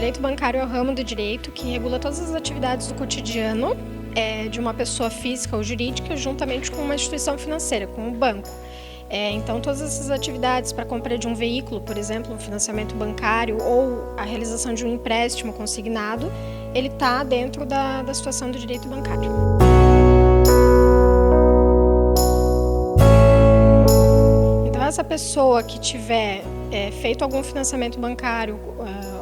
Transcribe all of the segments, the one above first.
direito bancário é o ramo do direito que regula todas as atividades do cotidiano de uma pessoa física ou jurídica juntamente com uma instituição financeira, com o banco. Então, todas essas atividades para compra de um veículo, por exemplo, um financiamento bancário ou a realização de um empréstimo consignado, ele está dentro da situação do direito bancário. Então, essa pessoa que tiver feito algum financiamento bancário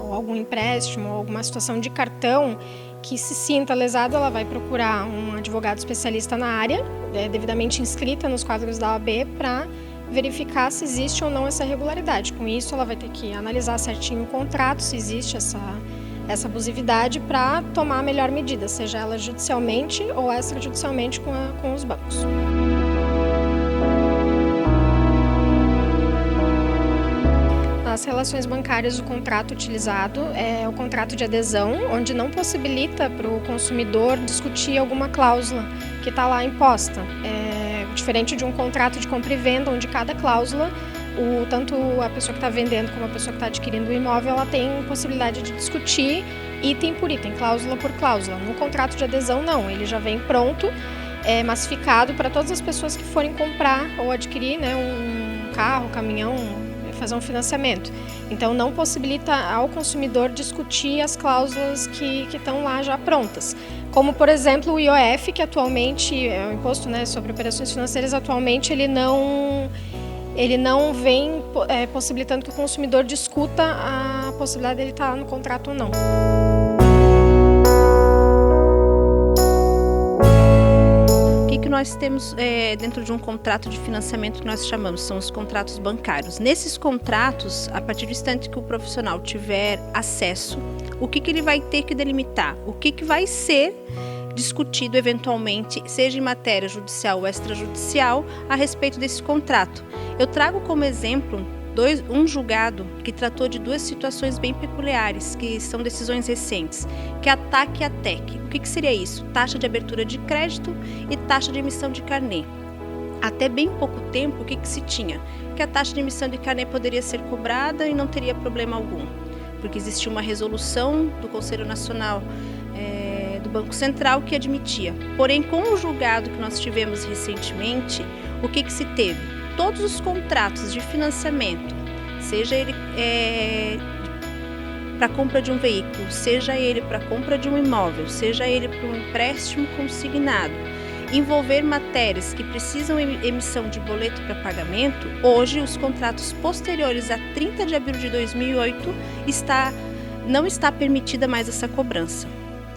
ou algum empréstimo ou alguma situação de cartão que se sinta lesada, ela vai procurar um advogado especialista na área, devidamente inscrita nos quadros da OAB, para verificar se existe ou não essa irregularidade. Com isso, ela vai ter que analisar certinho o contrato, se existe essa abusividade, para tomar a melhor medida, seja ela judicialmente ou extrajudicialmente com os bancos. Nas relações bancárias, o contrato utilizado é o contrato de adesão, onde não possibilita para o consumidor discutir alguma cláusula que está lá imposta. Diferente de um contrato de compra e venda, onde cada cláusula, tanto a pessoa que está vendendo como a pessoa que está adquirindo o imóvel, ela tem possibilidade de discutir item por item, cláusula por cláusula. No contrato de adesão, não, ele já vem pronto, massificado para todas as pessoas que forem comprar ou adquirir, né, um carro, caminhão, fazer um financiamento. Então, não possibilita ao consumidor discutir as cláusulas que estão lá já prontas. Como, por exemplo, o IOF, que atualmente é o Imposto, né, sobre Operações Financeiras, atualmente ele não vem possibilitando que o consumidor discuta a possibilidade dele estar no contrato ou não. O que nós temos dentro de um contrato de financiamento que nós chamamos, são os contratos bancários. Nesses contratos, a partir do instante que o profissional tiver acesso, o que ele vai ter que delimitar? O que vai ser discutido eventualmente, seja em matéria judicial ou extrajudicial, a respeito desse contrato. Eu trago como exemplo um julgado que tratou de duas situações bem peculiares, que são decisões recentes, que é a TAC e a TEC. O que seria isso? Taxa de abertura de crédito e taxa de emissão de carnê. Até bem pouco tempo, o que se tinha? Que a taxa de emissão de carnê poderia ser cobrada e não teria problema algum, porque existia uma resolução do Conselho Nacional do Banco Central que admitia. Porém, com o julgado que nós tivemos recentemente, o que se teve? Todos os contratos de financiamento, seja ele para compra de um veículo, seja ele para compra de um imóvel, seja ele para um empréstimo consignado, envolver matérias que precisam emissão de boleto para pagamento, hoje os contratos posteriores a 30 de abril de 2008 não está permitida mais essa cobrança.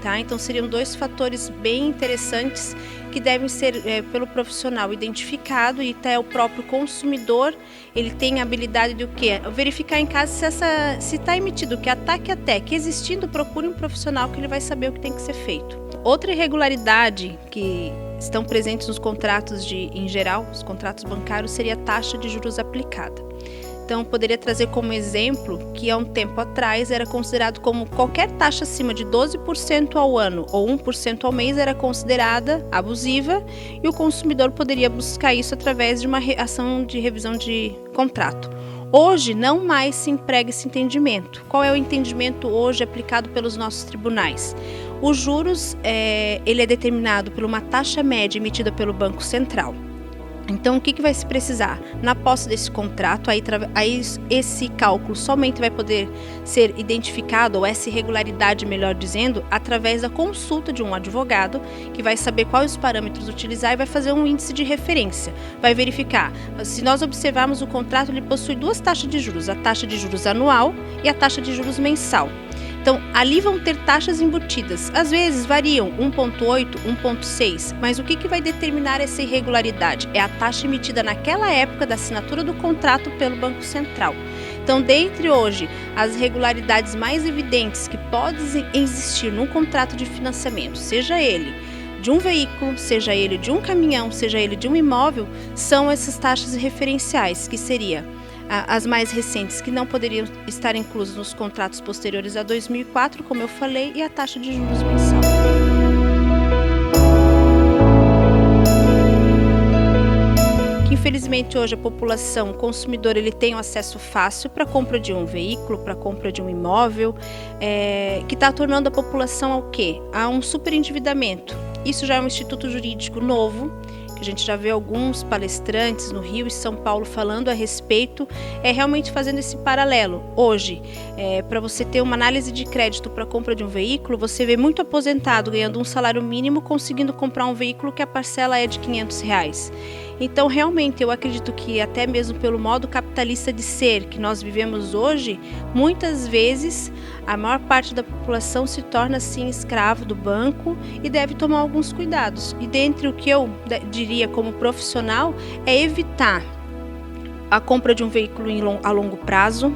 Tá? Então seriam dois fatores bem interessantes que devem ser pelo profissional identificado, e até o próprio consumidor ele tem a habilidade de o quê? Verificar em casa se está emitido que a TAC e a TEC, existindo, procure um profissional que ele vai saber o que tem que ser feito. Outra irregularidade que estão presentes nos contratos em geral, os contratos bancários, seria a taxa de juros aplicada. Então, poderia trazer como exemplo que há um tempo atrás era considerado como qualquer taxa acima de 12% ao ano ou 1% ao mês era considerada abusiva, e o consumidor poderia buscar isso através de uma ação de revisão de contrato. Hoje, não mais se emprega esse entendimento. Qual é o entendimento hoje aplicado pelos nossos tribunais? Os juros ele é determinado por uma taxa média emitida pelo Banco Central. Então, o que vai se precisar? Na posse desse contrato, aí esse cálculo somente vai poder ser identificado, ou essa irregularidade, melhor dizendo, através da consulta de um advogado, que vai saber quais os parâmetros utilizar e vai fazer um índice de referência. Vai verificar, se nós observarmos o contrato, ele possui duas taxas de juros, a taxa de juros anual e a taxa de juros mensal. Então, ali vão ter taxas embutidas. Às vezes variam 1,8, 1,6, mas o que vai determinar essa irregularidade? É a taxa emitida naquela época da assinatura do contrato pelo Banco Central. Então, dentre hoje, as irregularidades mais evidentes que podem existir num contrato de financiamento, seja ele de um veículo, seja ele de um caminhão, seja ele de um imóvel, são essas taxas referenciais, que seria as mais recentes, que não poderiam estar inclusas nos contratos posteriores a 2004, como eu falei, e a taxa de juros mensal. Que Infelizmente hoje a população, o consumidor, ele tem um acesso fácil para a compra de um veículo, para a compra de um imóvel, que está tornando a população ao quê? A um superendividamento. Isso já é um instituto jurídico novo, que a gente já vê alguns palestrantes no Rio e São Paulo falando a respeito, realmente fazendo esse paralelo. Hoje, para você ter uma análise de crédito para a compra de um veículo, você vê muito aposentado ganhando um salário mínimo conseguindo comprar um veículo que a parcela é de R$500. Então, realmente, eu acredito que até mesmo pelo modo capitalista de ser que nós vivemos hoje, muitas vezes a maior parte da população se torna assim escravo do banco e deve tomar alguns cuidados. E dentre o que eu diria como profissional é evitar a compra de um veículo a longo prazo.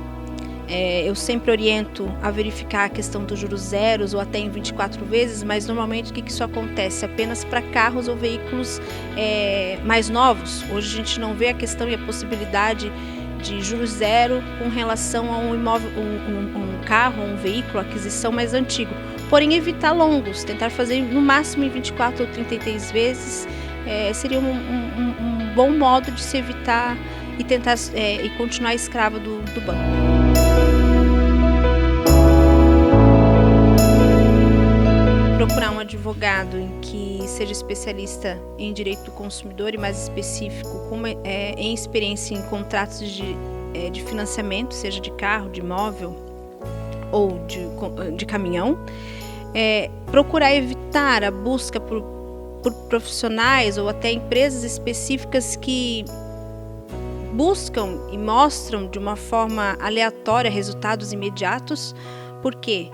Eu sempre oriento a verificar a questão dos juros zeros ou até em 24 vezes, mas normalmente o que isso acontece? Apenas para carros ou veículos mais novos. Hoje a gente não vê a questão e a possibilidade de juros zero com relação a um imóvel, um carro, um veículo, aquisição mais antigo. Porém, evitar longos, tentar fazer no máximo em 24 ou 33 vezes seria um bom modo de se evitar e tentar e continuar escravo do banco. Procurar um advogado em que seja especialista em direito do consumidor e mais específico, em experiência em contratos de financiamento, seja de carro, de imóvel ou de caminhão. Procurar evitar a busca por profissionais ou até empresas específicas que buscam e mostram de uma forma aleatória resultados imediatos, porque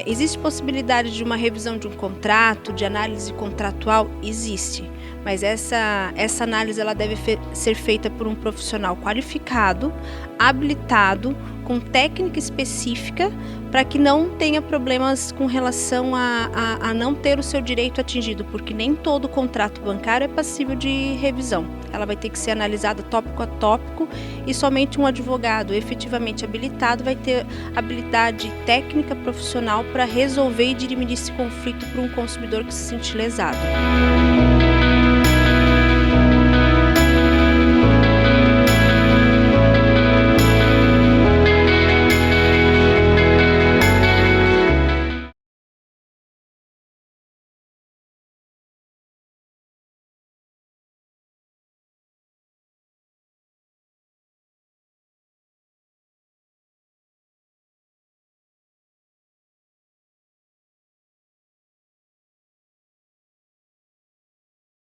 existe possibilidade de uma revisão de um contrato, de análise contratual? Existe, mas essa análise ela deve ser feita por um profissional qualificado, habilitado, com técnica específica, para que não tenha problemas com relação a não ter o seu direito atingido, porque nem todo contrato bancário é passível de revisão. Ela vai ter que ser analisada tópico a tópico e somente um advogado efetivamente habilitado vai ter habilidade técnica profissional para resolver e dirimir esse conflito para um consumidor que se sente lesado.